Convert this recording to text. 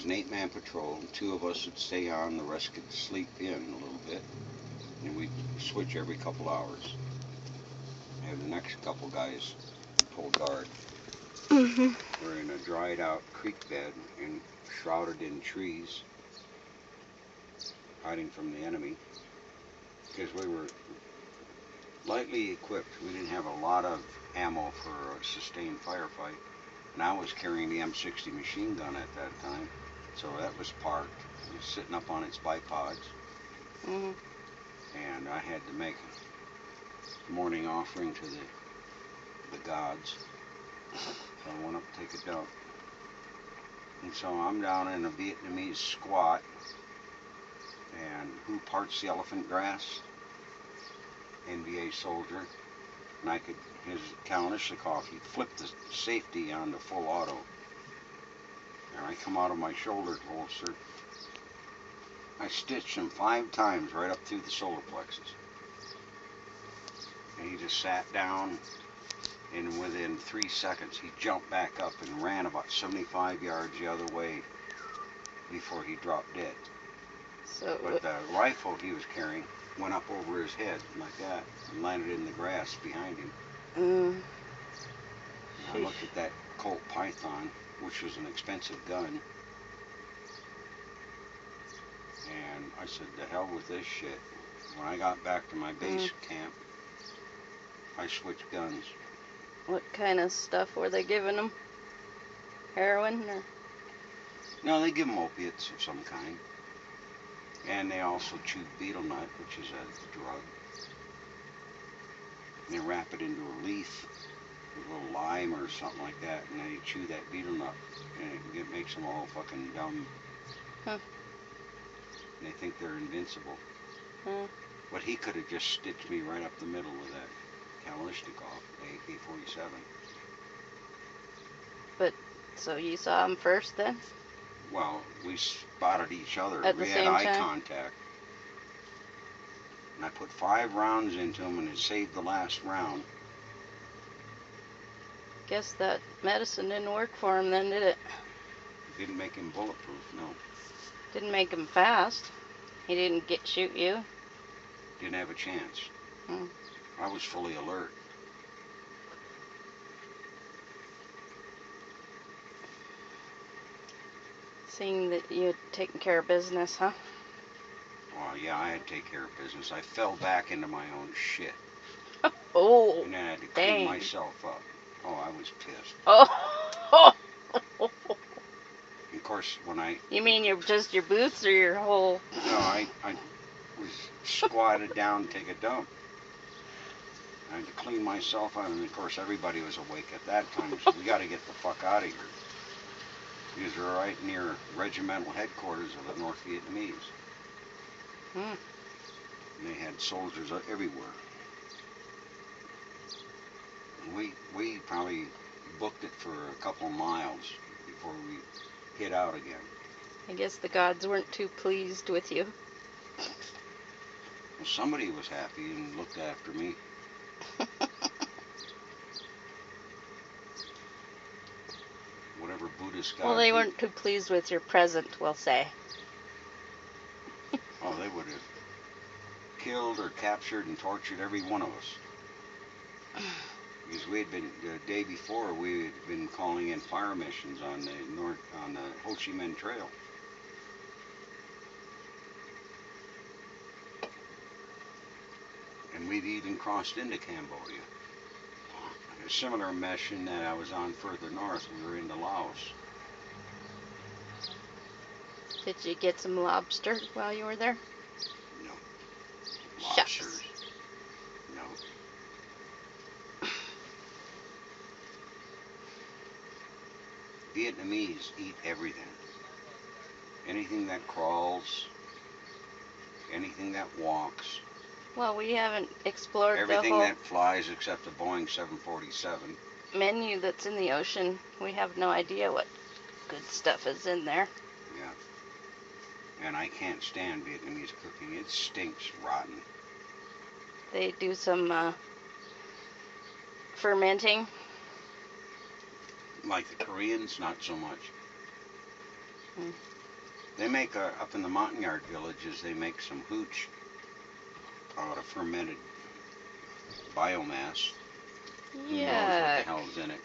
was an 8-man patrol. 2 of us would stay on, the rest could sleep in a little bit, and we'd switch every couple hours. And the next couple guys pull guard. Mhm. We're in a dried out creek bed and shrouded in trees, hiding from the enemy, because we were lightly equipped. We didn't have a lot of ammo for a sustained firefight, and I was carrying the M60 machine gun at that time, so that was parked. It was sitting up on its bipods, Mhm. and I had to make a morning offering to the gods. So I went up to take a dump. And so I'm down in a Vietnamese squat, and who parts the elephant grass? NBA soldier. And I could, his Kalashnikov, he flipped the safety on the full auto. And I come out of my shoulder holster. I stitched him 5 times right up through the solar plexus. And he just sat down, and within 3 seconds he jumped back up and ran about 75 yards the other way before he dropped dead. So, But the rifle he was carrying went up over his head like that and landed in the grass behind him. And I looked at that Colt Python, which was an expensive gun, and I said, "The hell with this shit." When I got back to my base camp, I switched guns. what kind of stuff were they giving them? Heroin or? No, they give them opiates of some kind. And they also chew betel nut, which is a drug. And they wrap it into a leaf with a little lime or something like that, and they chew that betel nut, and it makes them all fucking dumb. Huh. And they think they're invincible. Huh. But he could have just stitched me right up the middle with that Kalashnikov, AK-47. So you saw him first then? Well, we spotted each other. At the We had same eye time? contact. And I put 5 rounds into him, and it saved the last round. Guess that medicine didn't work for him then, did it? It didn't make him bulletproof, no. Didn't make him fast. He didn't shoot you. Didn't have a chance. Hmm. I was fully alert. Seeing that you had taken care of business, huh? Well, yeah, I had to take care of business. I fell back into my own shit, Oh, and then I had to dang. clean myself up. Oh, I was pissed. Oh. Of course, when I... You mean your boots or your whole... No, I was squatted down to take a dump. I had to clean myself out, and of course everybody was awake at that time, so we got to get the fuck out of here. Because we're right near regimental headquarters of the North Vietnamese. Hmm. And they had soldiers everywhere. And we probably booked it for a couple of miles before we hit out again. I guess the gods weren't too pleased with you. Well, somebody was happy and looked after me. Whatever Buddhist god. Well, they weren't too pleased with your present, we'll say. Oh, they would have killed or captured and tortured every one of us. Because we had been, the day before, we had been calling in fire missions on the Ho Chi Minh Trail. And we'd even crossed into Cambodia. A similar mission that I was on further north, we were into Laos. Did you get some lobster while you were there? No. Shucks. Lobsters. No. Vietnamese eat everything. Anything that crawls, anything that walks, Well, we haven't explored the everything whole that flies except a Boeing 747. menu that's in the ocean. We have no idea what good stuff is in there. Yeah. And I can't stand Vietnamese cooking. It stinks rotten. They do some fermenting. Like the Koreans, not so much. Hmm. They make, up in the Montagnard villages, they make some hooch out of fermented biomass. Who knows what the Yuck. hell's in it?